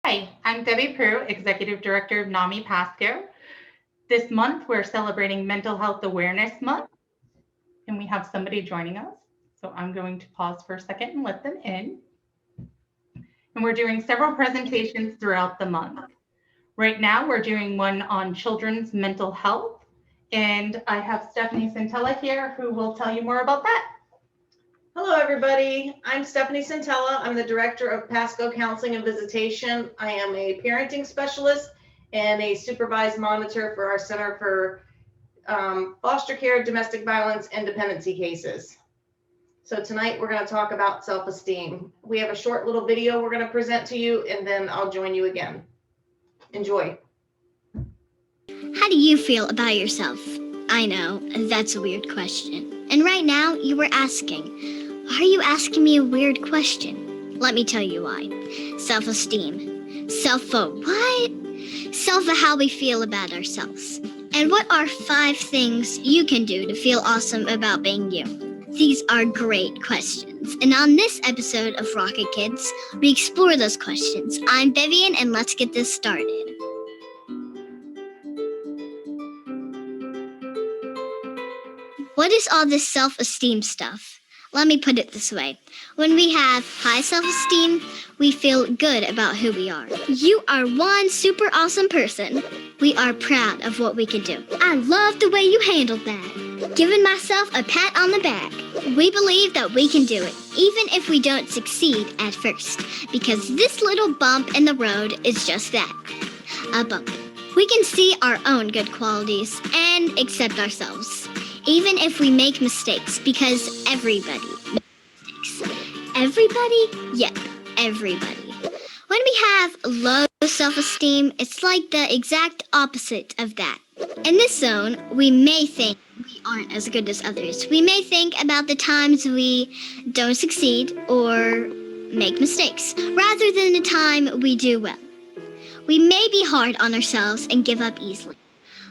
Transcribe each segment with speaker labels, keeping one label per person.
Speaker 1: Hi, I'm Debbie Prue, Executive Director of NAMI Pasco. This month, we're celebrating Mental Health Awareness Month, and we have somebody joining us. So I'm going to pause for a second and let them in. And we're doing several presentations throughout the month. Right now, we're doing one on children's mental health, and I have Stephanie Centella here who will tell you more about that.
Speaker 2: Hello, everybody. I'm Stephanie Centella. I'm the Director of Pasco Counseling and Visitation. I am a parenting specialist and a supervised monitor for our Center for Foster Care, Domestic Violence, and Dependency Cases. So tonight we're going to talk about self-esteem. We have a short little video we're going to present to you, and then I'll join you again. Enjoy.
Speaker 3: How do you feel about yourself? I know, that's a weird question. And right now, you were asking, why are you asking me a weird question? Let me tell you why. Self-esteem. What? Self of how we feel about ourselves. And what are 5 things you can do to feel awesome about being you? These are great questions. And on this episode of Rocket Kids, we explore those questions. I'm Vivian, and let's get this started. What is all this self-esteem stuff? Let me put it this way. When we have high self-esteem, we feel good about who we are. You are one super awesome person. We are proud of what we can do. I love the way you handled that. Giving myself a pat on the back. We believe that we can do it, even if we don't succeed at first, because this little bump in the road is just that, a bump. We can see our own good qualities and accept ourselves, even if we make mistakes, because everybody makes mistakes. Everybody? Yep, everybody. When we have low self-esteem, it's like the exact opposite of that. In this zone, we may think we aren't as good as others. We may think about the times we don't succeed or make mistakes, rather than the time we do well. We may be hard on ourselves and give up easily.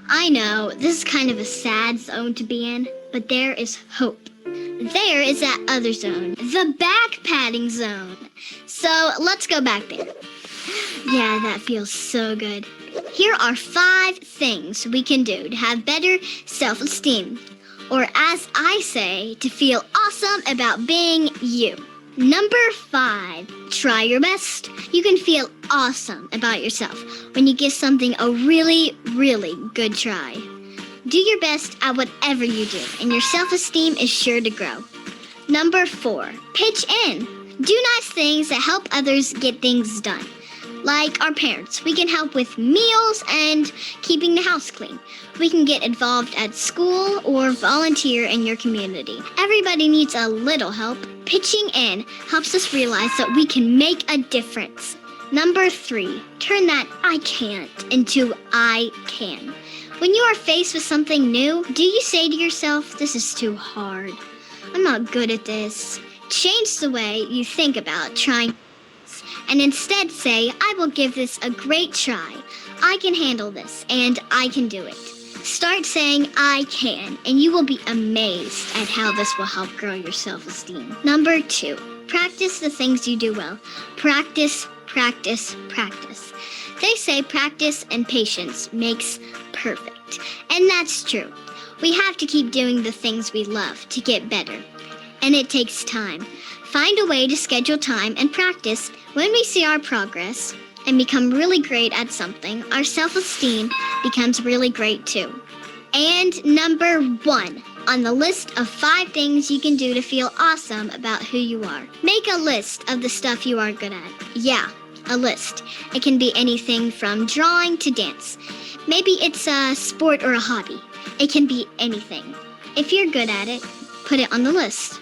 Speaker 3: I know, this is kind of a sad zone to be in, but there is hope. There is that other zone, the back patting zone. So let's go back there. Yeah, that feels so good. Here are 5 things we can do to have better self-esteem, or as I say, to feel awesome about being you. Number 5, try your best. You can feel awesome about yourself when you give something a really, really good try. Do your best at whatever you do, and your self-esteem is sure to grow. Number 4, pitch in. Do nice things that help others get things done. Like our parents, we can help with meals and keeping the house clean. We can get involved at school or volunteer in your community. Everybody needs a little help. Pitching in helps us realize that we can make a difference. Number 3, turn that I can't into I can. When you are faced with something new, do you say to yourself, this is too hard, I'm not good at this? Change the way you think about trying, and instead say, I will give this a great try. I can handle this, and I can do it. Start saying, I can, and you will be amazed at how this will help grow your self-esteem. Number 2, practice the things you do well. Practice, practice, practice. They say practice and patience makes perfect, and that's true. We have to keep doing the things we love to get better, and it takes time. Find a way to schedule time and practice. When we see our progress and become really great at something, our self-esteem becomes really great too. And number 1 on the list of 5 things you can do to feel awesome about who you are. Make a list of the stuff you are good at. Yeah, a list. It can be anything from drawing to dance. Maybe it's a sport or a hobby. It can be anything. If you're good at it, put it on the list.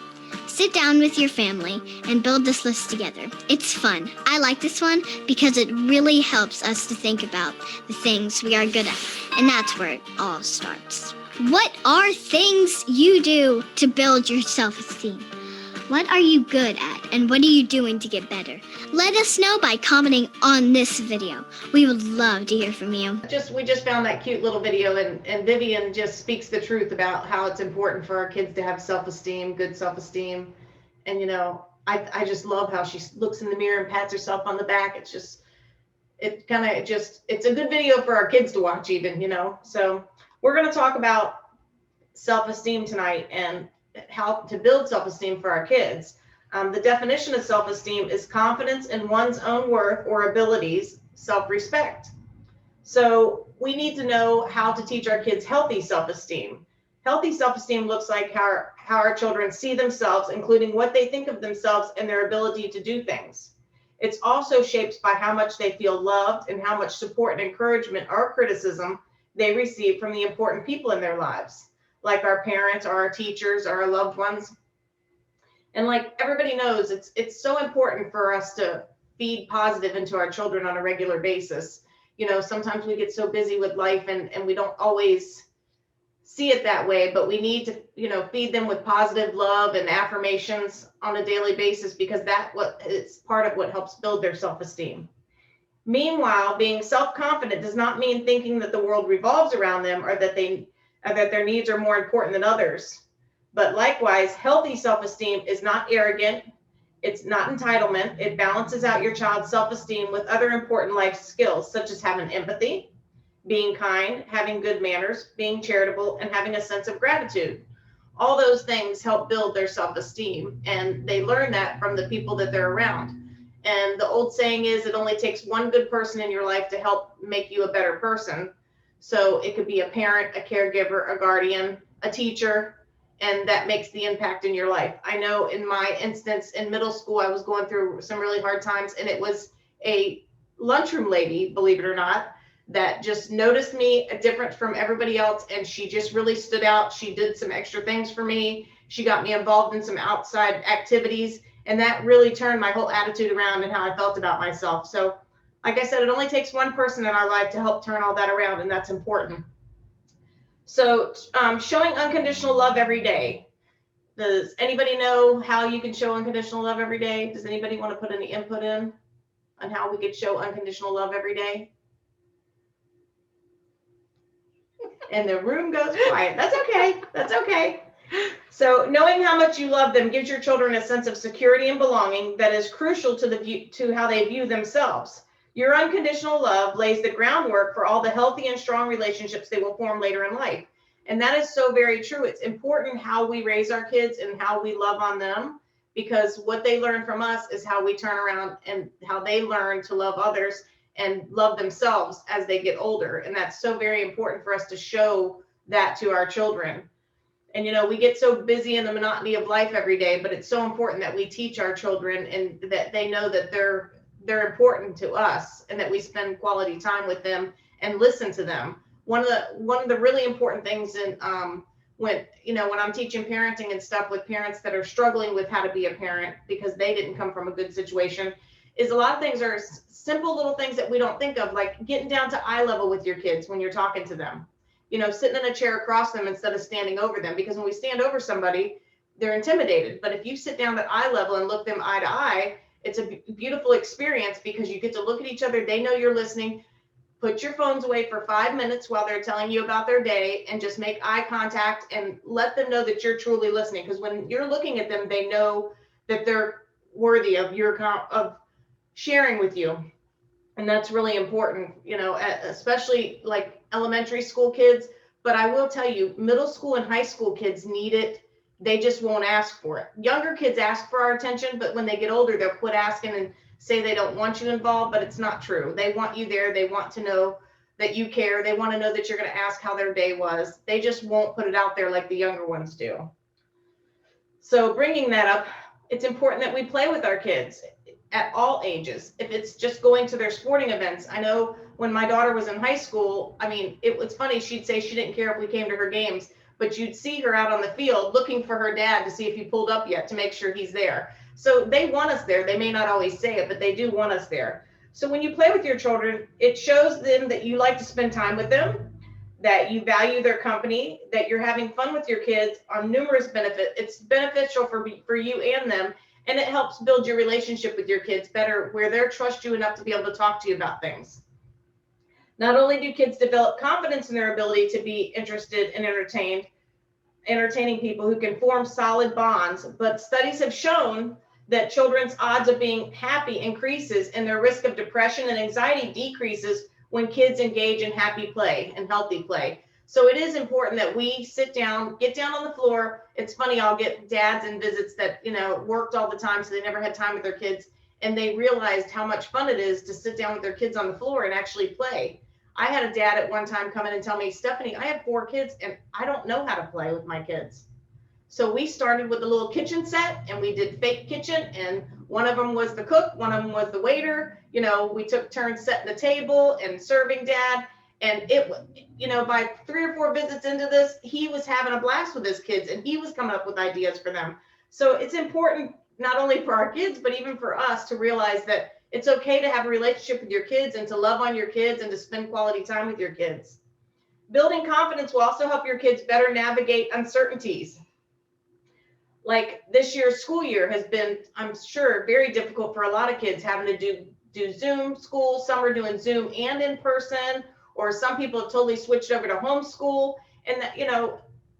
Speaker 3: Sit down with your family and build this list together. It's fun. I like this one because it really helps us to think about the things we are good at. And that's where it all starts. What are things you do to build your self-esteem? What are you good at, and what are you doing to get better? Let us know by commenting on this video. We would love to hear from you.
Speaker 2: We just found that cute little video, and Vivian just speaks the truth about how it's important for our kids to have self-esteem, good self-esteem. And I just love how she looks in the mirror and pats herself on the back. it kind of just, it's a good video for our kids to watch even, So we're going to talk about self-esteem tonight and how to build self-esteem for our kids. The definition of self-esteem is confidence in one's own worth or abilities, self-respect. So we need to know how to teach our kids healthy self-esteem. Healthy self-esteem looks like how our children see themselves, including what they think of themselves and their ability to do things. It's also shaped by how much they feel loved and how much support and encouragement or criticism they receive from the important people in their lives, like our parents or our teachers or our loved ones. And like everybody knows, it's so important for us to feed positive into our children on a regular basis. Sometimes we get so busy with life and we don't always see it that way, but we need to, feed them with positive love and affirmations on a daily basis, because it's part of what helps build their self-esteem. Meanwhile, being self-confident does not mean thinking that the world revolves around them or that their needs are more important than others. But likewise, healthy self-esteem is not arrogant. It's not entitlement. It balances out your child's self-esteem with other important life skills, such as having empathy, being kind, having good manners, being charitable, and having a sense of gratitude. All those things help build their self-esteem, and they learn that from the people that they're around. And the old saying is, it only takes one good person in your life to help make you a better person. So it could be a parent, a caregiver, a guardian, a teacher, and that makes the impact in your life. I know in my instance in middle school, I was going through some really hard times, and it was a lunchroom lady, believe it or not, that just noticed me different from everybody else, and she just really stood out. She did some extra things for me. She got me involved in some outside activities, and that really turned my whole attitude around and how I felt about myself. So like I said, it only takes one person in our life to help turn all that around, and that's important. So showing unconditional love every day. Does anybody know how you can show unconditional love every day? Does anybody want to put any input in on how we could show unconditional love every day? And the room goes quiet. That's okay. That's okay. So knowing how much you love them gives your children a sense of security and belonging that is crucial to how they view themselves. Your unconditional love lays the groundwork for all the healthy and strong relationships they will form later in life. And that is so very true. It's important how we raise our kids and how we love on them, because what they learn from us is how we turn around and how they learn to love others and love themselves as they get older. And that's so very important for us to show that to our children. And, we get so busy in the monotony of life every day, but it's so important that we teach our children and that they know that they're important to us and that we spend quality time with them and listen to them. One of the really important things in when I'm teaching parenting and stuff with parents that are struggling with how to be a parent because they didn't come from a good situation, is a lot of things are simple little things that we don't think of, like getting down to eye level with your kids when you're talking to them. Sitting in a chair across them instead of standing over them, because when we stand over somebody, they're intimidated. But if you sit down at eye level and look them eye to eye, it's a beautiful experience because you get to look at each other. They know you're listening. Put your phones away for 5 minutes while they're telling you about their day and just make eye contact and let them know that you're truly listening. Because when you're looking at them, they know that they're worthy of of sharing with you. And that's really important, especially like elementary school kids. But I will tell you, middle school and high school kids need it. They just won't ask for it. Younger kids ask for our attention, but when they get older, they'll quit asking and say they don't want you involved, but it's not true. They want you there. They want to know that you care. They want to know that you're going to ask how their day was. They just won't put it out there like the younger ones do. So bringing that up, it's important that we play with our kids at all ages. If it's just going to their sporting events. I know when my daughter was in high school, it was funny. She'd say she didn't care if we came to her games, but you'd see her out on the field looking for her dad to see if he pulled up yet to make sure he's there. So they want us there. They may not always say it, but they do want us there. So when you play with your children, it shows them that you like to spend time with them, that you value their company, that you're having fun with your kids on numerous benefits. It's beneficial for you and them, and it helps build your relationship with your kids better, where they trust you enough to be able to talk to you about things. Not only do kids develop confidence in their ability to be interested and entertaining people who can form solid bonds, but studies have shown that children's odds of being happy increases and their risk of depression and anxiety decreases when kids engage in happy play and healthy play. So it is important that we sit down, get down on the floor. It's funny, I'll get dads and visits that, worked all the time, so they never had time with their kids. And they realized how much fun it is to sit down with their kids on the floor and actually play. I had a dad at one time come in and tell me, Stephanie, I have 4 kids and I don't know how to play with my kids. So we started with a little kitchen set and we did fake kitchen, and one of them was the cook, one of them was the waiter. We took turns setting the table and serving dad. And it, by 3 or 4 visits into this, he was having a blast with his kids and he was coming up with ideas for them. So it's important not only for our kids, but even for us to realize that it's okay to have a relationship with your kids and to love on your kids and to spend quality time with your kids. Building confidence will also help your kids better navigate uncertainties. Like this year's school year has been, I'm sure, very difficult for a lot of kids, having to do Zoom school. Some are doing Zoom and in person, or some people have totally switched over to homeschool. And that,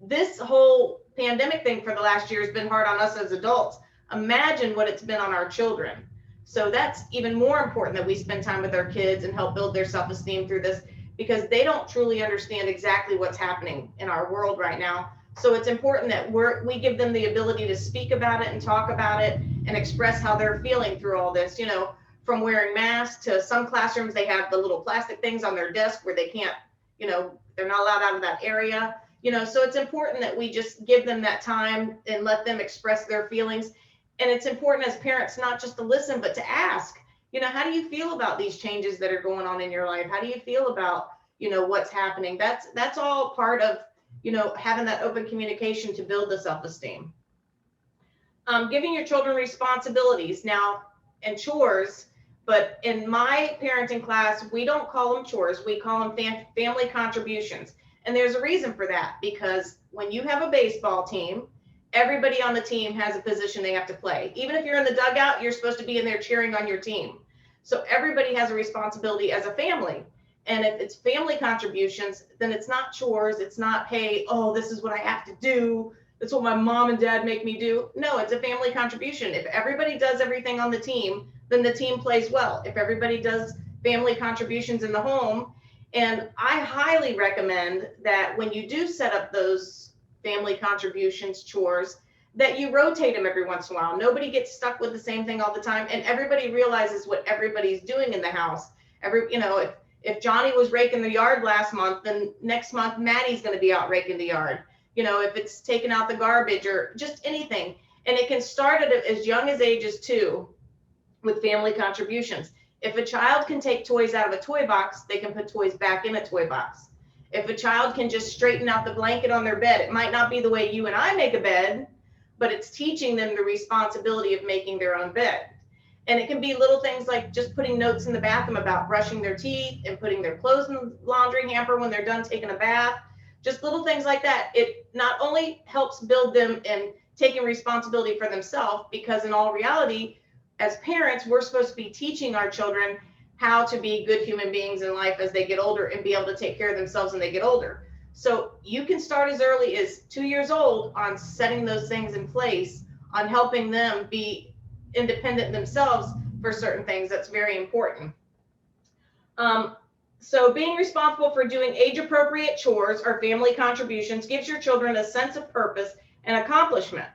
Speaker 2: this whole pandemic thing for the last year has been hard on us as adults. Imagine what it's been on our children. So that's even more important that we spend time with our kids and help build their self-esteem through this, because they don't truly understand exactly what's happening in our world right now. So it's important that we give them the ability to speak about it and talk about it and express how they're feeling through all this, from wearing masks to some classrooms, they have the little plastic things on their desk where they can't, they're not allowed out of that area, so it's important that we just give them that time and let them express their feelings. And it's important as parents, not just to listen, but to ask, how do you feel about these changes that are going on in your life? How do you feel about, what's happening? That's all part of, having that open communication to build the self-esteem. Giving your children responsibilities now and chores, but in my parenting class, we don't call them chores. We call them family contributions. And there's a reason for that, because when you have a baseball team, everybody on the team has a position they have to play. Even if you're in the dugout, you're supposed to be in there cheering on your team. So everybody has a responsibility as a family. And if it's family contributions, then it's not chores. It's not, hey, this is what I have to do. That's what my mom and dad make me do. No, it's a family contribution. If everybody does everything on the team, then the team plays well. If everybody does family contributions in the home, and I highly recommend that when you do set up those family contributions, chores, that you rotate them every once in a while. Nobody gets stuck with the same thing all the time, and everybody realizes what everybody's doing in the house. If Johnny was raking the yard last month, then next month Maddie's going to be out raking the yard. If it's taking out the garbage or just anything. And it can start at as young as ages 2 with family contributions. If a child can take toys out of a toy box, they can put toys back in a toy box. If a child can just straighten out the blanket on their bed, it might not be the way you and I make a bed, but it's teaching them the responsibility of making their own bed. And it can be little things like just putting notes in the bathroom about brushing their teeth and putting their clothes in the laundry hamper when they're done taking a bath. Just little things like that. It not only helps build them in taking responsibility for themselves, because in all reality, as parents, we're supposed to be teaching our children how to be good human beings in life as they get older and be able to take care of themselves when they get older. So you can start as early as 2 years old on setting those things in place, on helping them be independent themselves for certain things. That's very important. So being responsible for doing age-appropriate chores or family contributions gives your children a sense of purpose and accomplishment.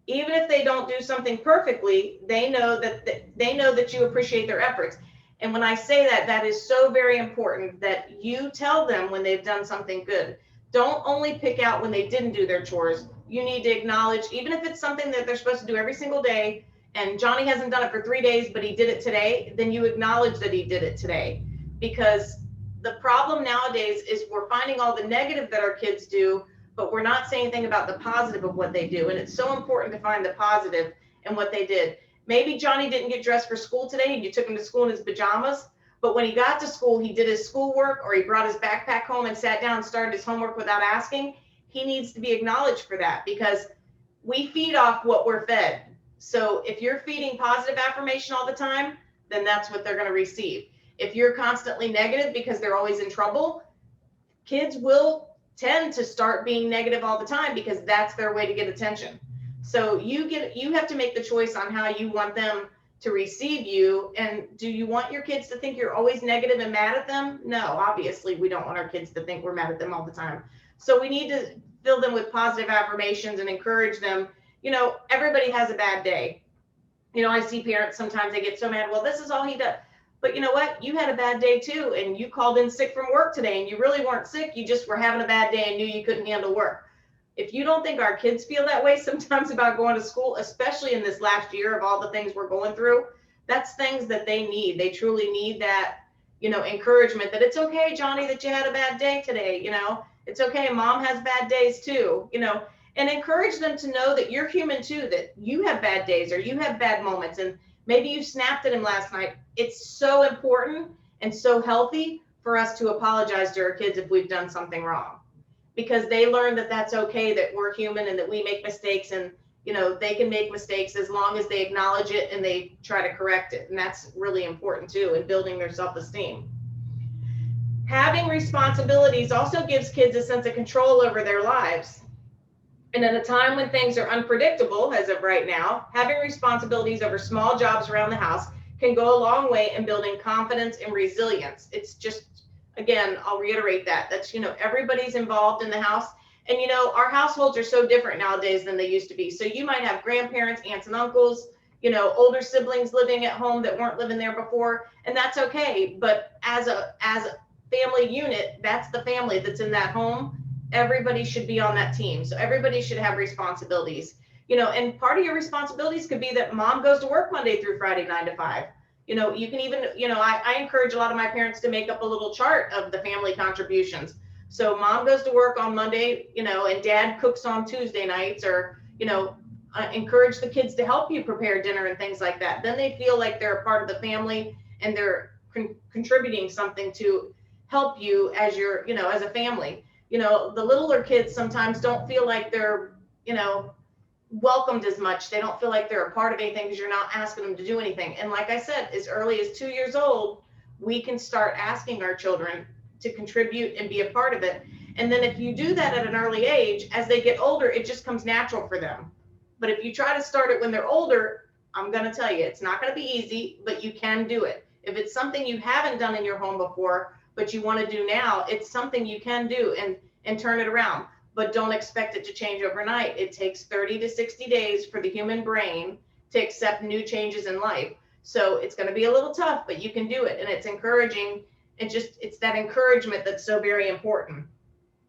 Speaker 2: Even if they don't do something perfectly, they know that you appreciate their efforts. And when I say that, that is so very important, that you tell them when they've done something good. Don't only pick out when they didn't do their chores. You need to acknowledge, even if it's something that they're supposed to do every single day, and Johnny hasn't done it for 3 days, but he did it today, then you acknowledge that he did it today. Because the problem nowadays is we're finding all the negative that our kids do, but we're not saying anything about the positive of what they do. And it's so important to find the positive in what they did. Maybe Johnny didn't get dressed for school today and you took him to school in his pajamas, but when he got to school, he did his schoolwork, or he brought his backpack home and sat down and started his homework without asking. He needs to be acknowledged for that, because we feed off what we're fed. So if you're feeding positive affirmation all the time, then that's what they're going to receive. If you're constantly negative because they're always in trouble, kids will tend to start being negative all the time because that's their way to get attention. So you have to make the choice on how you want them to receive you. And do you want your kids to think you're always negative and mad at them? No, obviously we don't want our kids to think we're mad at them all the time. So we need to fill them with positive affirmations and encourage them. Everybody has a bad day. I see parents sometimes, they get so mad, well, this is all he does. But you know what? You had a bad day too, and you called in sick from work today, and you really weren't sick. You just were having a bad day and knew you couldn't handle work. If you don't think our kids feel that way sometimes about going to school, especially in this last year of all the things we're going through, that's things that they need. They truly need that, encouragement that it's okay, Johnny, that you had a bad day today. It's okay. Mom has bad days too, and encourage them to know that you're human too, that you have bad days or you have bad moments. And maybe you snapped at him last night. It's so important and so healthy for us to apologize to our kids if we've done something wrong, because they learn that that's okay, that we're human and that we make mistakes, and they can make mistakes as long as they acknowledge it and they try to correct it. And that's really important too in building their self-esteem. Having responsibilities also gives kids a sense of control over their lives. And at a time when things are unpredictable, as of right now, having responsibilities over small jobs around the house can go a long way in building confidence and resilience. It's just, again, I'll reiterate that. That's, everybody's involved in the house. And, our households are so different nowadays than they used to be. So you might have grandparents, aunts and uncles, older siblings living at home that weren't living there before, and that's okay. But as a family unit, that's the family that's in that home. Everybody should be on that team. So everybody should have responsibilities, and part of your responsibilities could be that mom goes to work Monday through Friday, 9 to 5. You can even, I encourage a lot of my parents to make up a little chart of the family contributions. So mom goes to work on Monday, and dad cooks on Tuesday nights, or, encourage the kids to help you prepare dinner and things like that. Then they feel like they're a part of the family and they're contributing something to help you as your, as a family. The littler kids sometimes don't feel like they're, welcomed as much. They don't feel like they're a part of anything because you're not asking them to do anything. And like I said, as early as 2 years old, we can start asking our children to contribute and be a part of it. And then if you do that at an early age, as they get older, it just comes natural for them. But if you try to start it when they're older, I'm going to tell you, it's not going to be easy, but you can do it. If it's something you haven't done in your home before, but you want to do now, it's something you can do and turn it around. But don't expect it to change overnight. It takes 30 to 60 days for the human brain to accept new changes in life. So it's going to be a little tough, but you can do it. And it's encouraging. It's that encouragement that's so very important.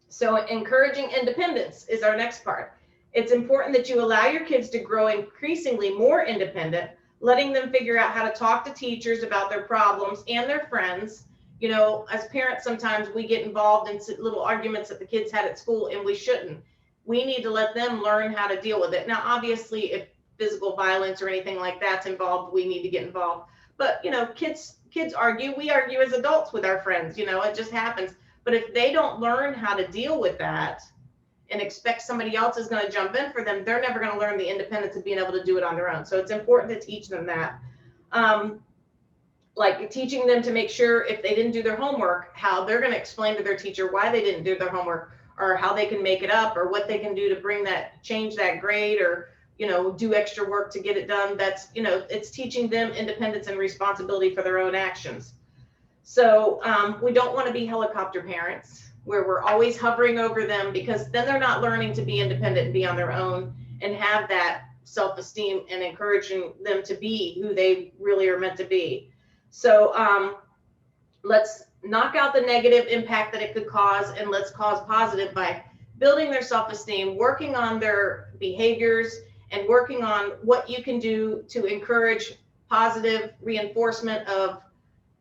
Speaker 2: So encouraging independence is our next part. It's important that you allow your kids to grow increasingly more independent, letting them figure out how to talk to teachers about their problems and their friends. As parents, sometimes we get involved in little arguments that the kids had at school, and we shouldn't. We need to let them learn how to deal with it. Now, obviously, if physical violence or anything like that's involved, we need to get involved. But, kids argue. We argue as adults with our friends. It just happens. But if they don't learn how to deal with that and expect somebody else is going to jump in for them, they're never going to learn the independence of being able to do it on their own. So it's important to teach them that. Like teaching them to make sure if they didn't do their homework, how they're going to explain to their teacher why they didn't do their homework, or how they can make it up, or what they can do to change that grade, or, do extra work to get it done. That's, it's teaching them independence and responsibility for their own actions. So we don't want to be helicopter parents where we're always hovering over them, because then they're not learning to be independent and be on their own and have that self-esteem and encouraging them to be who they really are meant to be. So let's knock out the negative impact that it could cause, and let's cause positive by building their self-esteem, working on their behaviors, and working on what you can do to encourage positive reinforcement of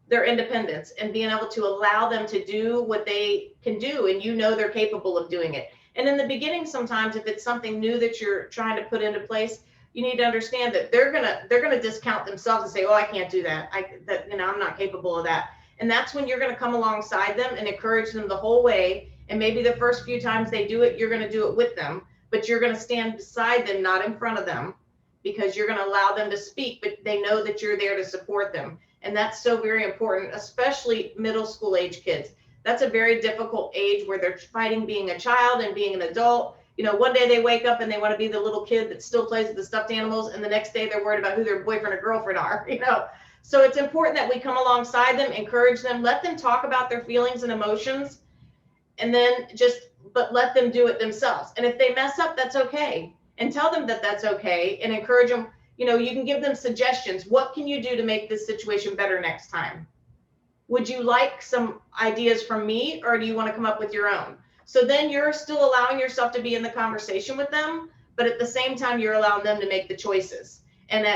Speaker 2: their independence and being able to allow them to do what they can do, and they're capable of doing it. And in the beginning, sometimes if it's something new that you're trying to put into place, you need to understand that they're gonna discount themselves and say, oh, I can't do that. I'm not capable of that. And that's when you're gonna come alongside them and encourage them the whole way. And maybe the first few times they do it, you're gonna do it with them, but you're gonna stand beside them, not in front of them, because you're gonna allow them to speak, but they know that you're there to support them. And that's so very important, especially middle school age kids. That's a very difficult age where they're fighting being a child and being an adult. One day they wake up and they want to be the little kid that still plays with the stuffed animals, and the next day they're worried about who their boyfriend or girlfriend are. So it's important that we come alongside them, encourage them, let them talk about their feelings and emotions, and then but let them do it themselves. And if they mess up, that's okay. And tell them that that's okay, and encourage them. You can give them suggestions. What can you do to make this situation better next time? Would you like some ideas from me, or do you want to come up with your own? So then you're still allowing yourself to be in the conversation with them, but at the same time, you're allowing them to make the choices. And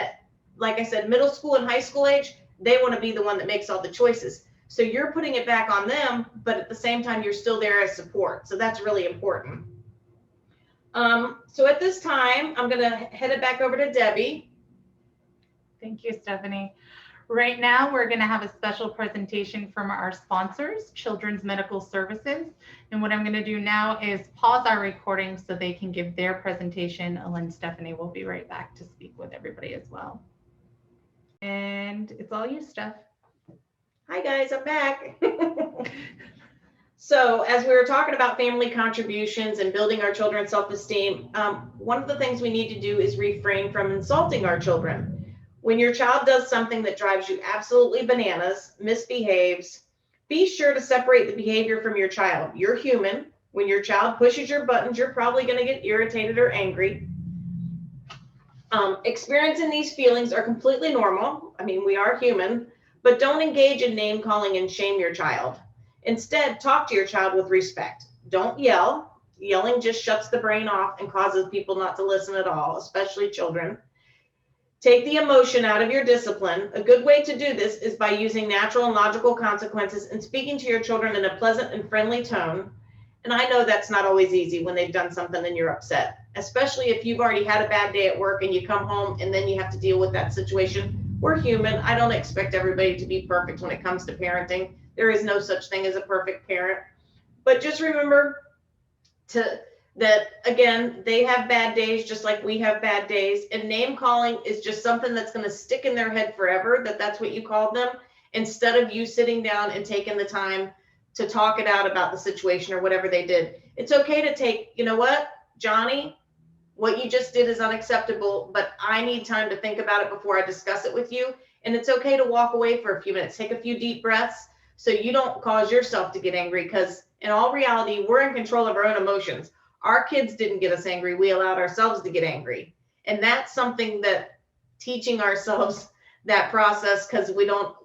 Speaker 2: like I said, middle school and high school age, they want to be the one that makes all the choices. So you're putting it back on them, but at the same time, you're still there as support. So that's really important. So at this time, I'm going to head it back over to Debbie.
Speaker 1: Thank you, Stephanie. Right now, we're going to have a special presentation from our sponsors, Children's Medical Services. And what I'm going to do now is pause our recording so they can give their presentation, and then Stephanie will be right back to speak with everybody as well. And it's all you, Steph.
Speaker 2: Hi, guys, I'm back. So as we were talking about family contributions and building our children's self-esteem, one of the things we need to do is refrain from insulting our children. When your child does something that drives you absolutely bananas, misbehaves, be sure to separate the behavior from your child. You're human. When your child pushes your buttons, you're probably going to get irritated or angry. Experiencing these feelings are completely normal. I mean, we are human, but don't engage in name calling and shame your child. Instead, talk to your child with respect. Don't yell. Yelling just shuts the brain off and causes people not to listen at all, especially children. Take the emotion out of your discipline. A good way to do this is by using natural and logical consequences and speaking to your children in a pleasant and friendly tone. And I know that's not always easy when they've done something and you're upset, especially if you've already had a bad day at work and you come home and then you have to deal with that situation. We're human. I don't expect everybody to be perfect when it comes to parenting. There is no such thing as a perfect parent. But just remember that, again, they have bad days just like we have bad days. And name calling is just something that's going to stick in their head forever, that's what you called them, instead of you sitting down and taking the time to talk it out about the situation or whatever they did. It's okay to take, you know what, Johnny, what you just did is unacceptable, but I need time to think about it before I discuss it with you. And it's okay to walk away for a few minutes, take a few deep breaths so you don't cause yourself to get angry, because in all reality, we're in control of our own emotions. Our kids didn't get us angry. We allowed ourselves to get angry. And that's something that teaching ourselves that process, because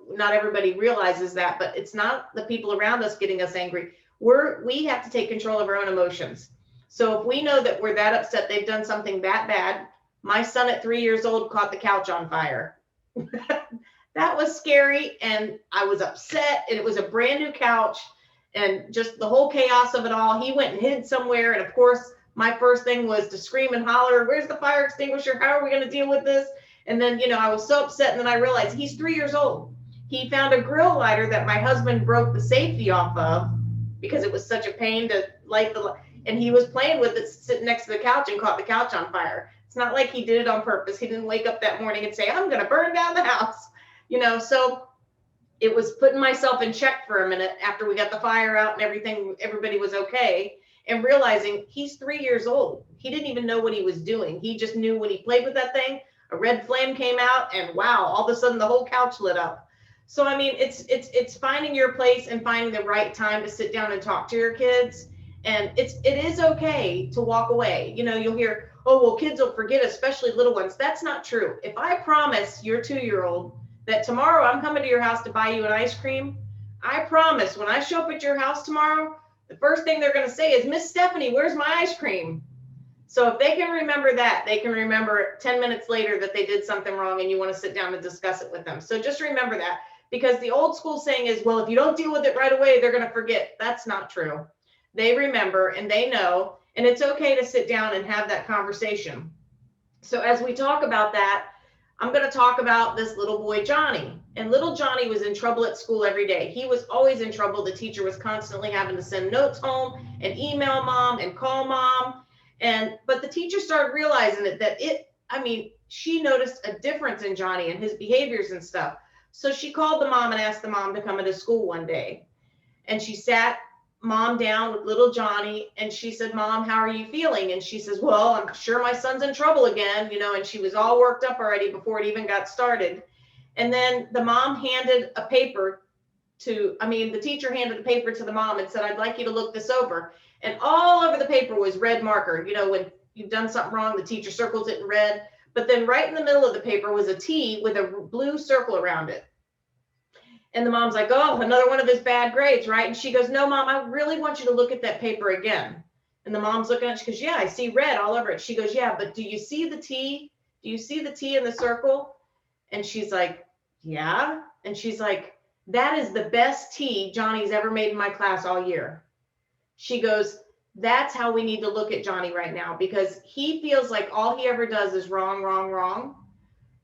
Speaker 2: not everybody realizes that, but it's not the people around us getting us angry. We have to take control of our own emotions. So if we know that we're that upset, they've done something that bad. My son at 3 years old caught the couch on fire. That was scary. And I was upset, and it was a brand new couch. And just the whole chaos of it all, he went and hid somewhere. And of course, my first thing was to scream and holler, where's the fire extinguisher? How are we going to deal with this? And then, I was so upset. And then I realized he's 3 years old. He found a grill lighter that my husband broke the safety off of because it was such a pain to light and he was playing with it sitting next to the couch and caught the couch on fire. It's not like he did it on purpose. He didn't wake up that morning and say, I'm going to burn down the house. So it was putting myself in check for a minute after we got the fire out and everybody was okay, and realizing he's 3 years old. He didn't even know what he was doing. He just knew when he played with that thing, a red flame came out and wow, all of a sudden the whole couch lit up. So, I mean, it's finding your place and finding the right time to sit down and talk to your kids. And it is okay to walk away. You'll hear, oh, well, kids will forget, especially little ones. That's not true. If I promise your 2-year-old that tomorrow I'm coming to your house to buy you an ice cream, I promise when I show up at your house tomorrow, the first thing they're going to say is, Miss Stephanie, where's my ice cream? So if they can remember that, they can remember 10 minutes later that they did something wrong and you want to sit down and discuss it with them. So just remember that, because the old school saying is, well, if you don't deal with it right away, they're going to forget. That's not true. They remember and they know, and it's okay to sit down and have that conversation. So as we talk about that, I'm going to talk about this little boy, Johnny. And little Johnny was in trouble at school every day. He was always in trouble. The teacher was constantly having to send notes home and email mom and call mom. But the teacher started realizing she noticed a difference in Johnny and his behaviors and stuff. So she called the mom and asked the mom to come into school one day. And she sat mom down with little Johnny, and she said, Mom, how are you feeling? And she says, well, I'm sure my son's in trouble again, and she was all worked up already before it even got started. And then the mom handed a paper the teacher handed a paper to the mom and said, I'd like you to look this over. And all over the paper was red marker. When you've done something wrong, the teacher circles it in red. But then right in the middle of the paper was a T with a blue circle around it. And the mom's like, oh, another one of his bad grades, right? And she goes, no, Mom, I really want you to look at that paper again. And the mom's looking at it. She goes, yeah, I see red all over it. She goes, yeah, but do you see the T? Do you see the T in the circle? And she's like, yeah. And she's like, that is the best T Johnny's ever made in my class all year. She goes, that's how we need to look at Johnny right now, because he feels like all he ever does is wrong, wrong, wrong.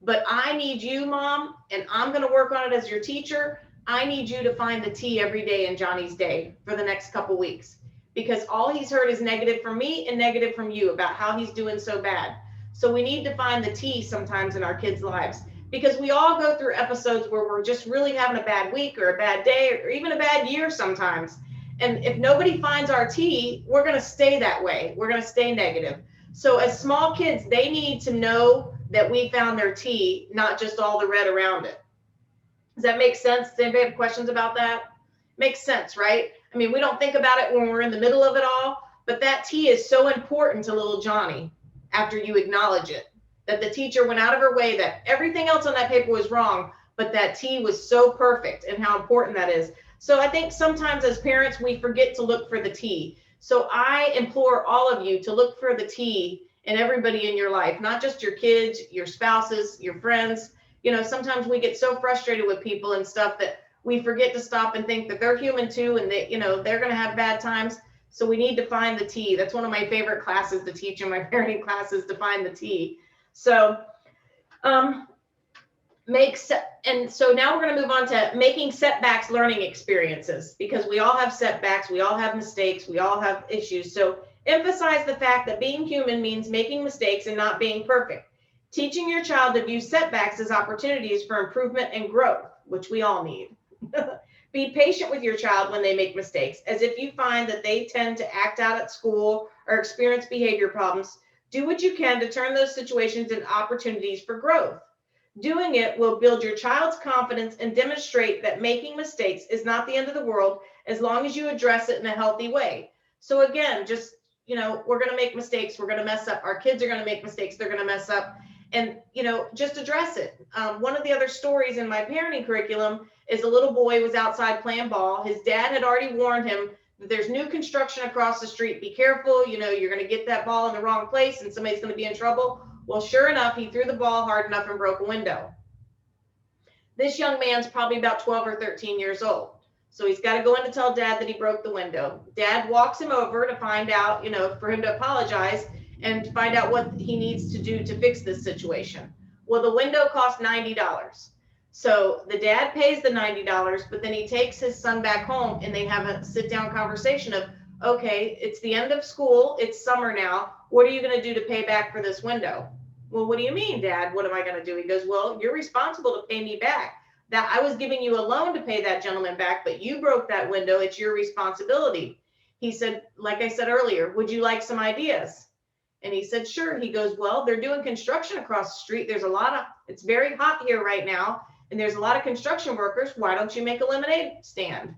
Speaker 2: But I need you, Mom, and I'm going to work on it as your teacher. I need you to find the T every day in Johnny's day for the next couple weeks, because all he's heard is negative from me and negative from you about how he's doing so bad. So we need to find the T sometimes in our kids' lives, because we all go through episodes where we're just really having a bad week or a bad day or even a bad year sometimes. And if nobody finds our T, we're going to stay that way. We're going to stay negative. So as small kids, they need to know that we found their T, not just all the red around it. Does that make sense? Does anybody have questions about that? Makes sense, right? I mean, we don't think about it when we're in the middle of it all, but that T is so important to little Johnny after you acknowledge it, that the teacher went out of her way, that everything else on that paper was wrong, but that T was so perfect, and how important that is. So I think sometimes as parents, we forget to look for the T. So I implore all of you to look for the T in everybody in your life, not just your kids, your spouses, your friends. Sometimes we get so frustrated with people and stuff that we forget to stop and think that they're human too, and they, they're going to have bad times. So we need to find the T. That's one of my favorite classes to teach in my parenting classes, to find the T. So and so now we're going to move on to making setbacks learning experiences, because we all have setbacks, we all have mistakes, we all have issues. So emphasize the fact that being human means making mistakes and not being perfect. Teaching your child to view setbacks as opportunities for improvement and growth, which we all need. Be patient with your child when they make mistakes, as if you find that they tend to act out at school or experience behavior problems, do what you can to turn those situations into opportunities for growth. Doing it will build your child's confidence and demonstrate that making mistakes is not the end of the world, as long as you address it in a healthy way. So again, just, we're going to make mistakes. We're going to mess up. Our kids are going to make mistakes. They're going to mess up. And, just address it. One of the other stories in my parenting curriculum is a little boy was outside playing ball. His dad had already warned him that there's new construction across the street. Be careful. You're going to get that ball in the wrong place and somebody's going to be in trouble. Well, sure enough, he threw the ball hard enough and broke a window. This young man's probably about 12 or 13 years old. So he's got to go in to tell Dad that he broke the window. Dad walks him over to find out, for him to apologize and to find out what he needs to do to fix this situation. Well, the window cost $90. So the dad pays the $90, but then he takes his son back home and they have a sit-down conversation of, okay, it's the end of school. It's summer now. What are you going to do to pay back for this window? Well, what do you mean, Dad? What am I going to do? He goes, well, you're responsible to pay me back. That I was giving you a loan to pay that gentleman back, but you broke that window. It's your responsibility. He said, like I said earlier, would you like some ideas? And he said, sure. He goes, well, they're doing construction across the street. It's very hot here right now, and there's a lot of construction workers. Why don't you make a lemonade stand?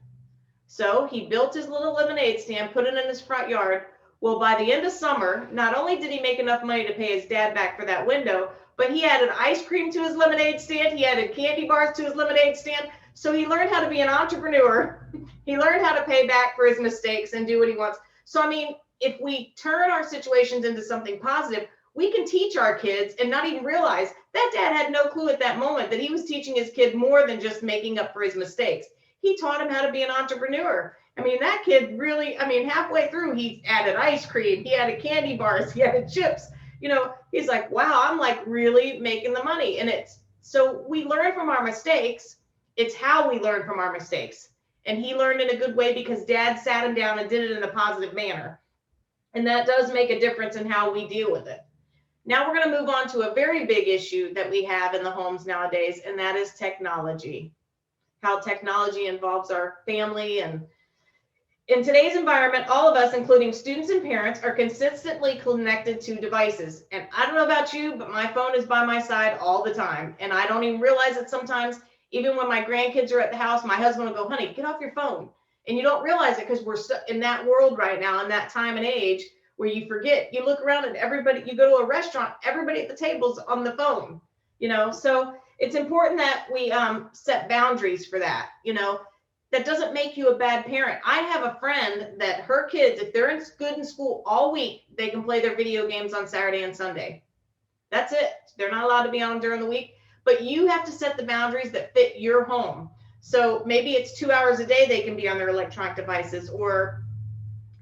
Speaker 2: So he built his little lemonade stand, put it in his front yard. Well, by the end of summer, not only did he make enough money to pay his dad back for that window, but he added ice cream to his lemonade stand. He added candy bars to his lemonade stand. So he learned how to be an entrepreneur. He learned how to pay back for his mistakes and do what he wants. So, I mean, if we turn our situations into something positive, we can teach our kids and not even realize that dad had no clue at that moment that he was teaching his kid more than just making up for his mistakes. He taught him how to be an entrepreneur. I mean, that kid really, halfway through, he added ice cream, he added candy bars, he added chips. He's like, wow, I'm like really making the money. And so we learn from our mistakes. It's how we learn from our mistakes. And he learned in a good way because dad sat him down and did it in a positive manner. And that does make a difference in how we deal with it. Now we're going to move on to a very big issue that we have in the homes nowadays, and that is technology. How technology involves our family, and In today's environment, all of us, including students and parents, are consistently connected to devices. And I don't know about you, but my phone is by my side all the time. And I don't even realize it sometimes. Even when my grandkids are at the house, my husband will go, honey, get off your phone. And you don't realize it because we're stuck in that world right now, in that time and age where you forget. You look around and everybody, you go to a restaurant, everybody at the table's on the phone, So it's important that we set boundaries for that, That doesn't make you a bad parent. I have a friend that her kids, if they're good in school all week, they can play their video games on Saturday and Sunday. That's it. They're not allowed to be on during the week, but you have to set the boundaries that fit your home. So maybe it's 2 hours a day they can be on their electronic devices, or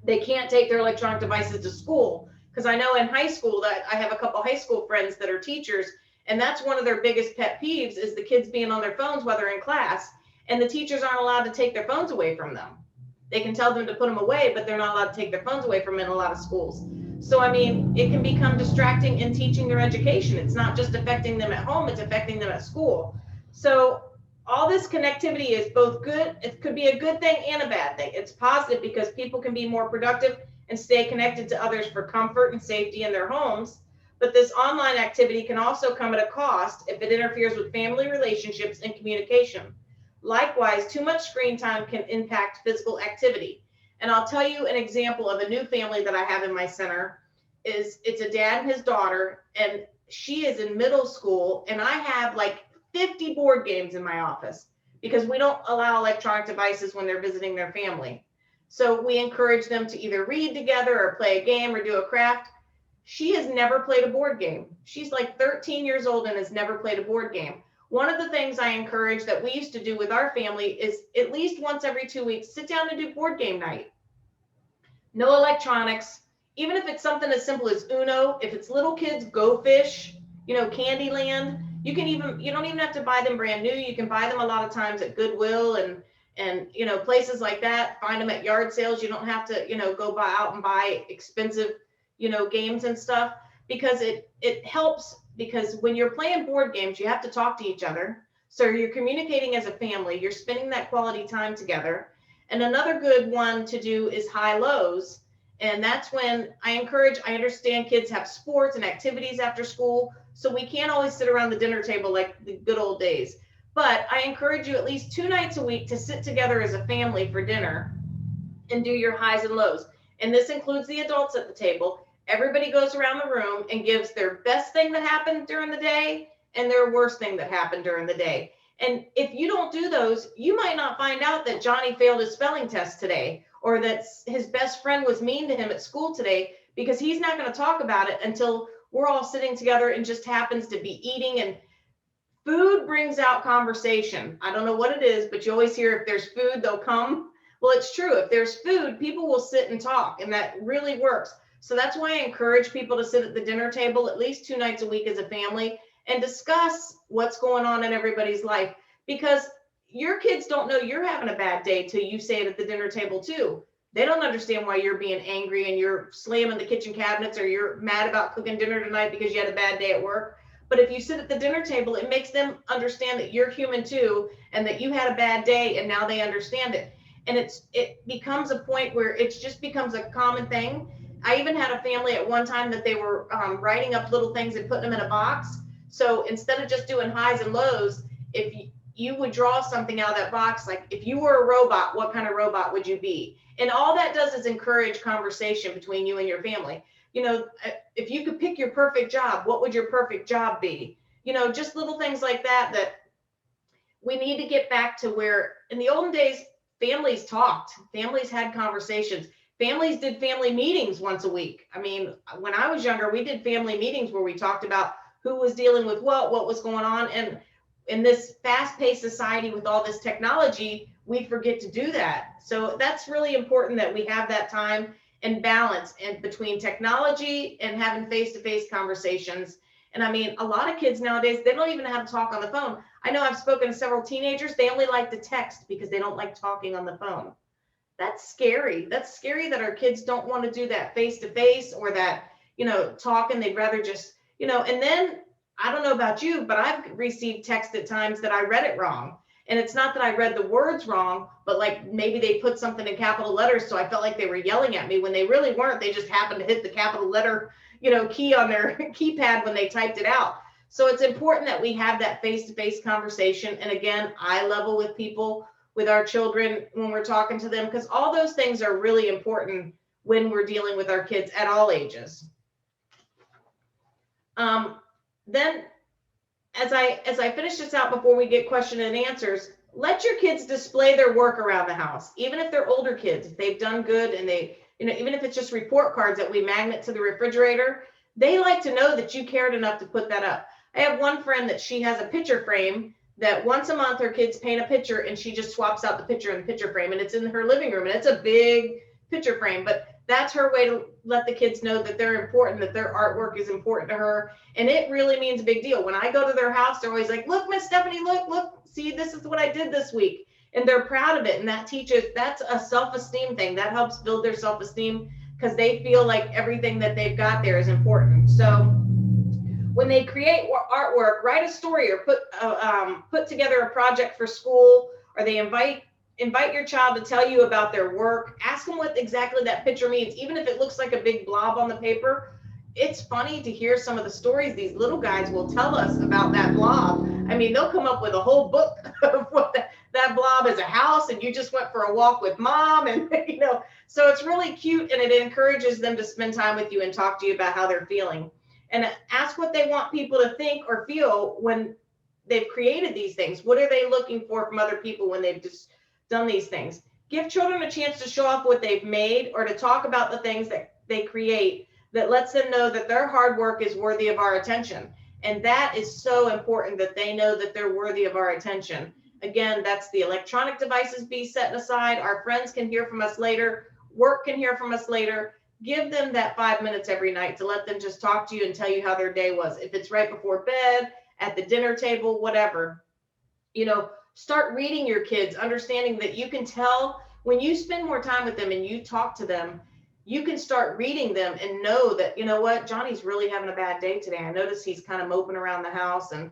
Speaker 2: they can't take their electronic devices to school. Because I know in high school that I have a couple high school friends that are teachers, and that's one of their biggest pet peeves is the kids being on their phones while they're in class. And the teachers aren't allowed to take their phones away from them. They can tell them to put them away, but they're not allowed to take their phones away from them in a lot of schools. So, I mean, it can become distracting in teaching their education. It's not just affecting them at home, it's affecting them at school. So all this connectivity is both good. It could be a good thing and a bad thing. It's positive because people can be more productive and stay connected to others for comfort and safety in their homes. But this online activity can also come at a cost if it interferes with family relationships and communication. Likewise, too much screen time can impact physical activity. And I'll tell you an example of a new family that I have in my center. It's a dad and his daughter, and she is in middle school, and I have like 50 board games in my office because we don't allow electronic devices when they're visiting their family. So we encourage them to either read together or play a game or do a craft. She has never played a board game. She's like 13 years old and has never played a board game. One of the things I encourage that we used to do with our family is at least once every 2 weeks, sit down and do board game night. No electronics, even if it's something as simple as Uno. If it's little kids, Go Fish, Candyland. You don't even have to buy them brand new. You can buy them a lot of times at Goodwill and places like that. Find them at yard sales. You don't have to, go out and buy expensive, games and stuff, because it helps. Because when you're playing board games, you have to talk to each other. So you're communicating as a family. You're spending that quality time together. And another good one to do is high lows. And that's when I understand kids have sports and activities after school. So we can't always sit around the dinner table like the good old days. But I encourage you at least 2 nights a week to sit together as a family for dinner and do your highs and lows. And this includes the adults at the table. Everybody goes around the room and gives their best thing that happened during the day and their worst thing that happened during the day. And if you don't do those, you might not find out that Johnny failed his spelling test today, or that his best friend was mean to him at school today, because he's not going to talk about it until we're all sitting together and just happens to be eating. And food brings out conversation. I don't know what it is, but you always hear if there's food, they'll come. Well, it's true. If there's food, people will sit and talk, and that really works. So that's why I encourage people to sit at the dinner table at least 2 nights a week as a family and discuss what's going on in everybody's life, because your kids don't know you're having a bad day till you say it at the dinner table too. They don't understand why you're being angry and you're slamming the kitchen cabinets, or you're mad about cooking dinner tonight because you had a bad day at work. But if you sit at the dinner table, it makes them understand that you're human too, and that you had a bad day, and now they understand it. And it becomes a point where it just becomes a common thing. I even had a family at one time that they were writing up little things and putting them in a box. So instead of just doing highs and lows, if you would draw something out of that box, like if you were a robot, what kind of robot would you be? And all that does is encourage conversation between you and your family. If you could pick your perfect job, what would your perfect job be? Just little things like that we need to get back to where in the olden days, families talked, families had conversations. Families did family meetings once a week. I mean, when I was younger, we did family meetings where we talked about who was dealing with what was going on. And in this fast-paced society with all this technology, we forget to do that. So that's really important that we have that time and balance in between technology and having face-to-face conversations. And I mean, a lot of kids nowadays, they don't even know how to talk on the phone. I know I've spoken to several teenagers, they only like to text because they don't like talking on the phone. That's scary. That's scary that our kids don't want to do that face-to-face, or that, talk, and they'd rather just, and then I don't know about you, but I've received text at times that I read it wrong. And it's not that I read the words wrong, but like maybe they put something in capital letters, so I felt like they were yelling at me when they really weren't. They just happened to hit the capital letter, key on their keypad when they typed it out. So it's important that we have that face-to-face conversation. And again, eye level with people, with our children when we're talking to them, because all those things are really important when we're dealing with our kids at all ages. Then as I finish this out before we get question and answers, let your kids display their work around the house, even if they're older kids. If they've done good and they, even if it's just report cards that we magnet to the refrigerator, they like to know that you cared enough to put that up. I have one friend that she has a picture frame that once a month her kids paint a picture and she just swaps out the picture in the picture frame, and it's in her living room, and it's a big picture frame, but that's her way to let the kids know that they're important, that their artwork is important to her. And it really means a big deal. When I go to their house, they're always like, look, Miss Stephanie, look, see, this is what I did this week. And they're proud of it. And that's a self-esteem thing. That helps build their self-esteem because they feel like everything that they've got there is important. So when they create artwork, write a story or put together a project for school, or they invite your child to tell you about their work. Ask them what exactly that picture means, even if it looks like a big blob on the paper. It's funny to hear some of the stories these little guys will tell us about that blob. I mean, they'll come up with a whole book of what that blob is, a house, and you just went for a walk with mom, and so it's really cute, and it encourages them to spend time with you and talk to you about how they're feeling. And ask what they want people to think or feel when they've created these things. What are they looking for from other people when they've just done these things? Give children a chance to show off what they've made or to talk about the things that they create that lets them know that their hard work is worthy of our attention. And that is so important, that they know that they're worthy of our attention. Again, that's the electronic devices be set aside. Our friends can hear from us later. Work can hear from us later. Give them that 5 minutes every night to let them just talk to you and tell you how their day was. If it's right before bed, at the dinner table, whatever. Start reading your kids, understanding that you can tell when you spend more time with them and you talk to them, you can start reading them and know that, what, Johnny's really having a bad day today. I notice he's kind of moping around the house, and,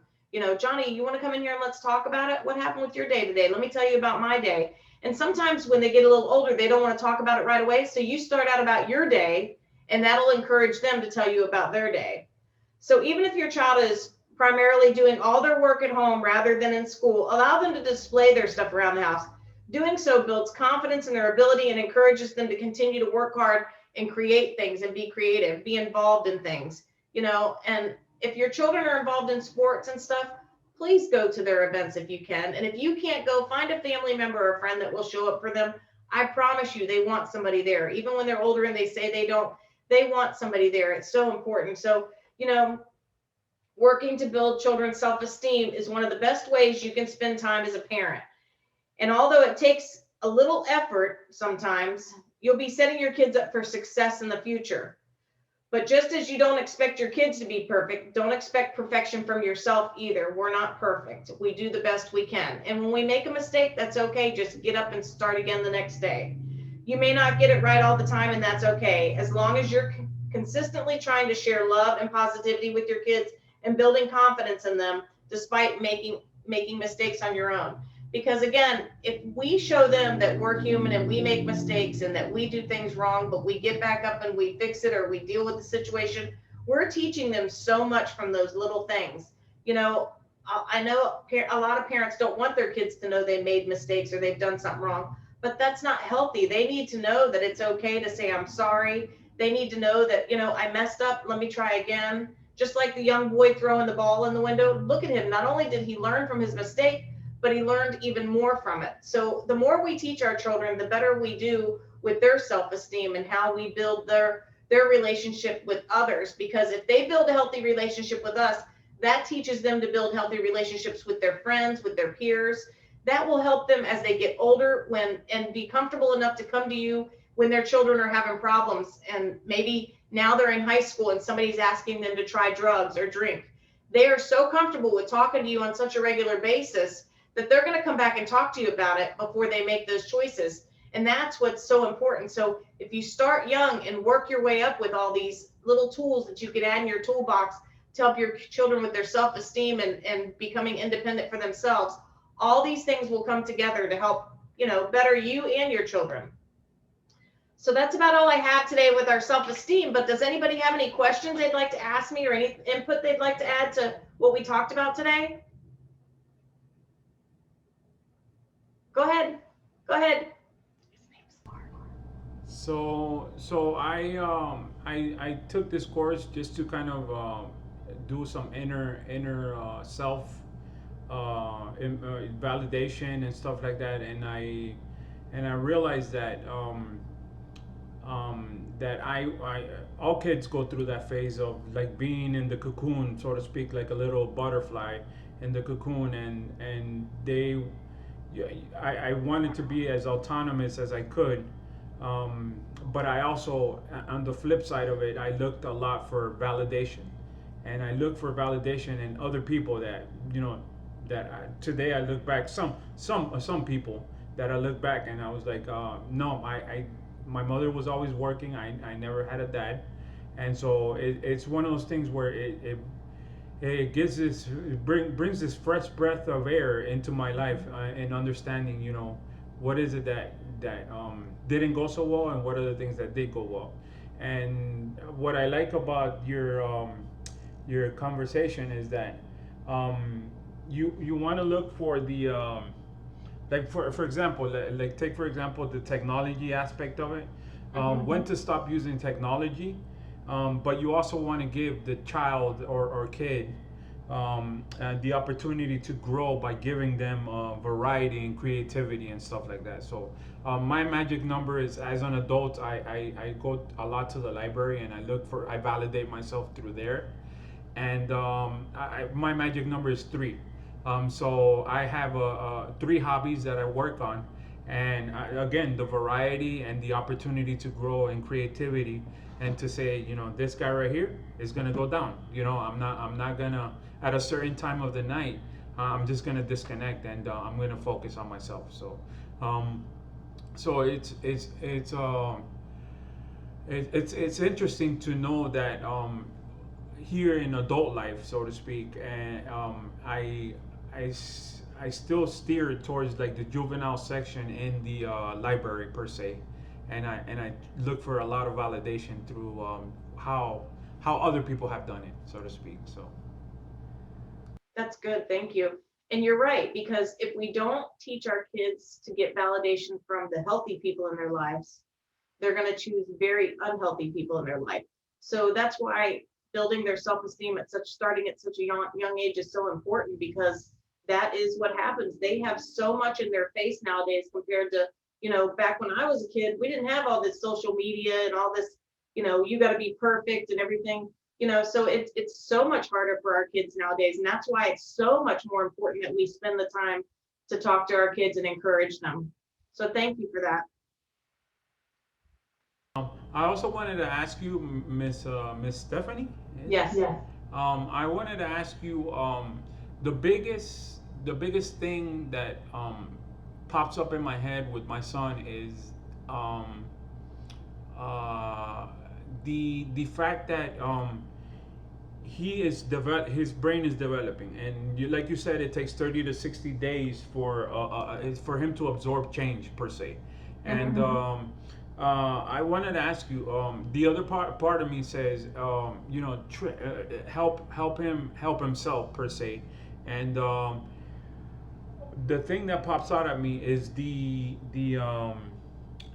Speaker 2: Johnny, you want to come in here and let's talk about it? What happened with your day today? Let me tell you about my day. And sometimes when they get a little older, they don't want to talk about it right away. So you start out about your day, and that'll encourage them to tell you about their day. So even if your child is primarily doing all their work at home rather than in school, allow them to display their stuff around the house. Doing so builds confidence in their ability and encourages them to continue to work hard and create things and be creative, be involved in things, and if your children are involved in sports and stuff, please go to their events if you can. And if you can't go, find a family member or a friend that will show up for them. I promise you, they want somebody there. Even when they're older and they say they don't, they want somebody there. It's so important. So, working to build children's self-esteem is one of the best ways you can spend time as a parent. And although it takes a little effort sometimes, you'll be setting your kids up for success in the future. But just as you don't expect your kids to be perfect, don't expect perfection from yourself either. We're not perfect. We do the best we can. And when we make a mistake, that's okay. Just get up and start again the next day. You may not get it right all the time, and that's okay. As long as you're consistently trying to share love and positivity with your kids and building confidence in them, despite making mistakes on your own. Because again, if we show them that we're human and we make mistakes and that we do things wrong, but we get back up and we fix it or we deal with the situation, we're teaching them so much from those little things. I know a lot of parents don't want their kids to know they made mistakes or they've done something wrong, but that's not healthy. They need to know that it's okay to say, I'm sorry. They need to know that, I messed up. Let me try again. Just like the young boy throwing the ball in the window. Look at him. Not only did he learn from his mistake, but he learned even more from it. So the more we teach our children, the better we do with their self-esteem and how we build their relationship with others. Because if they build a healthy relationship with us, that teaches them to build healthy relationships with their friends, with their peers. That will help them as they get older and be comfortable enough to come to you when their children are having problems. And maybe now they're in high school and somebody's asking them to try drugs or drink. They are so comfortable with talking to you on such a regular basis that they're going to come back and talk to you about it before they make those choices. And that's what's so important. So if you start young and work your way up with all these little tools that you can add in your toolbox to help your children with their self-esteem and becoming independent for themselves, All these things will come together to help, better you and your children. So that's about all I have today with our self-esteem. But does anybody have any questions they'd like to ask me or any input they'd like to add to what we talked about today? Go ahead. Go ahead.
Speaker 4: So I took this course just to kind of do some inner self validation and stuff like that, and I realized that that I all kids go through that phase of like being in the cocoon, so to speak, like a little butterfly in the cocoon, and they yeah, I wanted to be as autonomous as I could, but I also, on the flip side of it, I looked a lot for validation, and I looked for validation in other people that today I look back some people that I look back and I was like, no, I my mother was always working. I never had a dad, and so it's one of those things where it gives this brings this fresh breath of air into my life, and understanding, what is it that didn't go so well and what are the things that did go well. And what I like about your conversation is that you want to look for the like for example, like take for example the technology aspect of it, when to stop using technology, but you also want to give the child or kid the opportunity to grow by giving them variety and creativity and stuff like that. So my magic number is, as an adult, I go a lot to the library and I validate myself through there. And my magic number is 3. So I have three hobbies that I work on, and again, the variety and the opportunity to grow in creativity, and to say, this guy right here is gonna go down. I'm not gonna, at a certain time of the night, I'm just gonna disconnect, and I'm gonna focus on myself. So it's interesting to know that here in adult life, so to speak, and I still steer towards like the juvenile section in the library per se, and I look for a lot of validation through how other people have done it, so to speak. So
Speaker 2: That's good. Thank you. And you're right, because if we don't teach our kids to get validation from the healthy people in their lives, they're going to choose very unhealthy people in their life. So that's why building their self-esteem starting at such a young age is so important, because that is what happens. They have so much in their face nowadays compared to, back when I was a kid, we didn't have all this social media and all this, you got to be perfect and everything. So it's so much harder for our kids nowadays, and that's why it's so much more important that we spend the time to talk to our kids and encourage them. So thank you for that.
Speaker 4: I also wanted to ask you, Miss Stephanie.
Speaker 2: Yes.
Speaker 4: I wanted to ask you, the biggest thing that pops up in my head with my son is um, uh, the fact that his brain is developing, and like you said, it takes 30 to 60 days for him to absorb change per se. And I wanted to ask you, the other part of me says, help himself per se, and the thing that pops out at me is the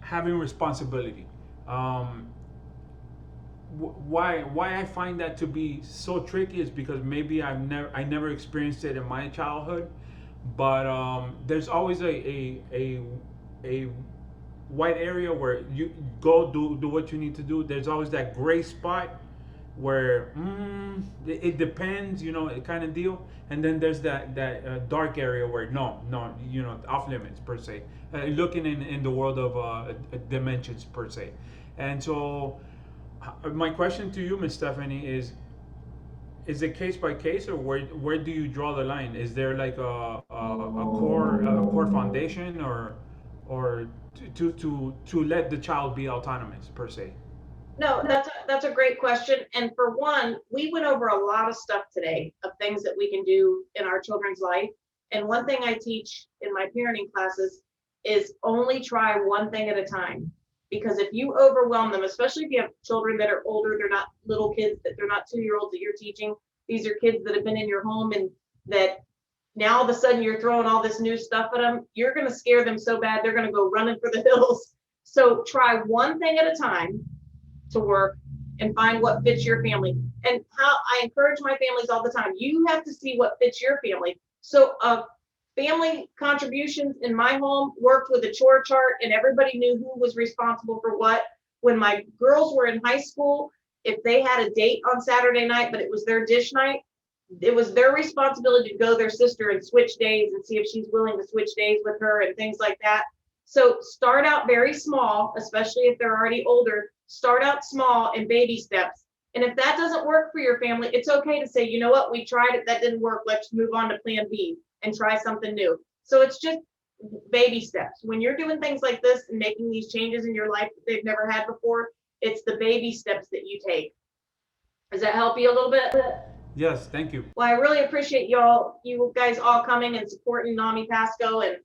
Speaker 4: having responsibility. Um, why I find that to be so tricky is because maybe I never experienced it in my childhood, but there's always a white area where you go do what you need to do. There's always that gray spot where it depends, it kind of deal. And then there's that dark area where no, off limits per se. Looking in the world of dimensions per se. And so my question to you, Miss Stephanie, is it case by case, or where do you draw the line? Is there like a core foundation, or to let the child be autonomous per se?
Speaker 2: No, that's a great question. And for one, we went over a lot of stuff today of things that we can do in our children's life. And one thing I teach in my parenting classes is only try one thing at a time. Because if you overwhelm them, especially if you have children that are older, they're not little kids, that they're not 2-year-olds that you're teaching. These are kids that have been in your home and that now all of a sudden you're throwing all this new stuff at them. You're going to scare them so bad, they're going to go running for the hills. So try one thing at a time to work and find what fits your family. And how I encourage my families all the time, you have to see what fits your family. So family contributions in my home worked with a chore chart, and everybody knew who was responsible for what. When my girls were in high school, if they had a date on Saturday night, but it was their dish night, it was their responsibility to go to their sister and switch days and see if she's willing to switch days with her and things like that. So start out very small, especially if they're already older. Start out small and baby steps. And if that doesn't work for your family, it's okay to say, you know what, we tried it, that didn't work. Let's move on to plan B and try something new. So it's just baby steps. When you're doing things like this and making these changes in your life that they've never had before, it's the baby steps that you take. Does that help you a little bit?
Speaker 4: Yes, thank you.
Speaker 2: Well, I really appreciate you guys all coming and supporting NAMI Pasco and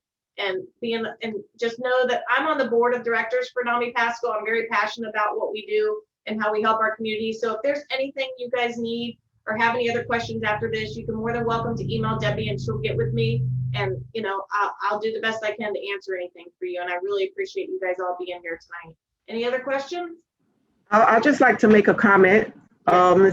Speaker 2: being, and just know that I'm on the board of directors for NAMI Pasco. I'm very passionate about what we do and how we help our community. So if there's anything you guys need or have any other questions after this, you can more than welcome to email Debbie and she'll get with me. And I'll do the best I can to answer anything for you. And I really appreciate you guys all being here tonight. Any other questions?
Speaker 5: I'd just like to make a comment.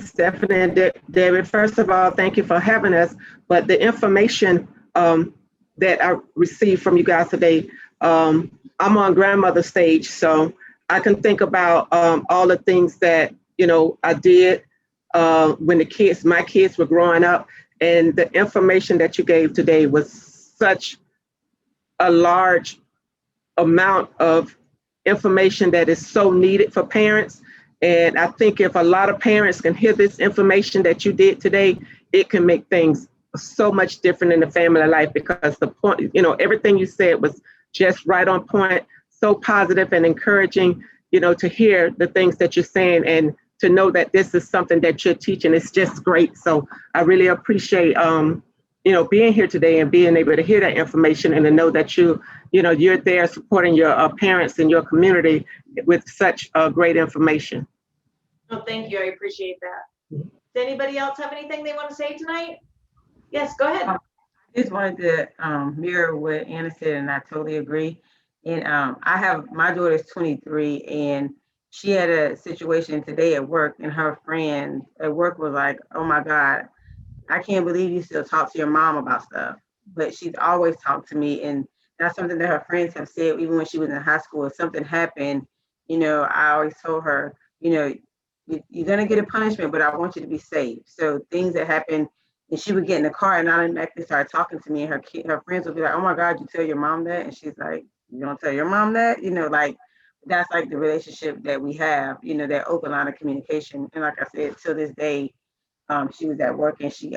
Speaker 5: Stephanie and David, first of all, thank you for having us. But the information that I received from you guys today, I'm on grandmother stage, so I can think about all the things that I did when my kids were growing up, and the information that you gave today was such a large amount of information that is so needed for parents. And I think if a lot of parents can hear this information that you did today, it can make things so much different in the family life, because the point, everything you said was just right on point, so positive and encouraging, to hear the things that you're saying and to know that this is something that you're teaching. It's just great. So I really appreciate, being here today and being able to hear that information and to know that you're there supporting your parents and your community with such great information.
Speaker 2: Oh, thank you. I appreciate that. Does anybody else have anything they want to say tonight? Yes, go ahead.
Speaker 6: I just wanted to mirror what Anna said, and I totally agree. And my daughter's 23, and she had a situation today at work, and her friend at work was like, "Oh my God, I can't believe you still talk to your mom about stuff." But she's always talked to me, and that's something that her friends have said even when she was in high school. If something happened, I always told her, you're gonna get a punishment, but I want you to be safe. So things that happen, and she would get in the car and automatically start talking to me, and her friends would be like, "Oh my God, you tell your mom that?" And she's like, "You don't tell your mom that?" That's like the relationship that we have, that open line of communication. And like I said, till this day, she was at work and she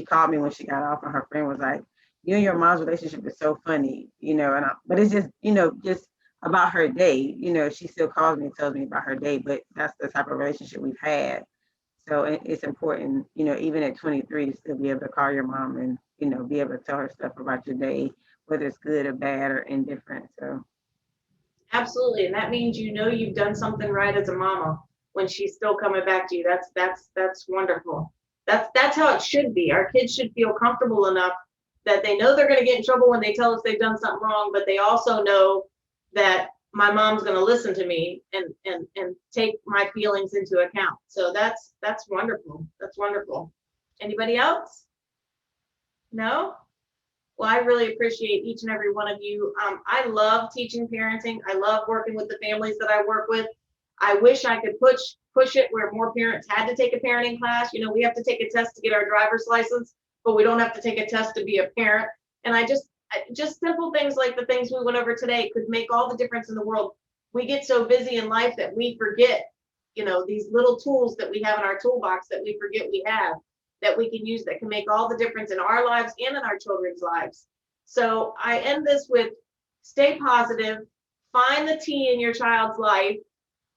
Speaker 6: called me when she got off, and her friend was like, "You and your mom's relationship is so funny," but it's just, just about her day. She still calls me and tells me about her day, but that's the type of relationship we've had. So it's important, even at 23, to still be able to call your mom and, be able to tell her stuff about your day, whether it's good or bad or indifferent. So.
Speaker 2: Absolutely. And that means you've done something right as a mama when she's still coming back to you. That's wonderful. That's how it should be. Our kids should feel comfortable enough that they know they're going to get in trouble when they tell us they've done something wrong, but they also know that my mom's going to listen to me and take my feelings into account. So that's wonderful. That's wonderful. Anybody else? No? Well, I really appreciate each and every one of you. I love teaching parenting. I love working with the families that I work with. I wish I could push it where more parents had to take a parenting class. We have to take a test to get our driver's license, but we don't have to take a test to be a parent. And just simple things like the things we went over today could make all the difference in the world. We get so busy in life that we forget, these little tools that we have in our toolbox that we forget we have, that we can use, that can make all the difference in our lives and in our children's lives. So I end this with, stay positive, find the T in your child's life,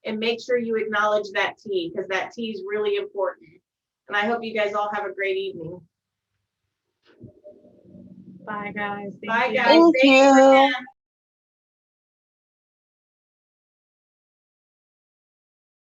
Speaker 2: and make sure you acknowledge that T, because that T is really important. And I hope you guys all have a great evening.
Speaker 1: Bye, guys.
Speaker 2: Bye,
Speaker 1: you.
Speaker 2: guys.
Speaker 7: Thank
Speaker 2: Thank you
Speaker 7: you.
Speaker 2: again.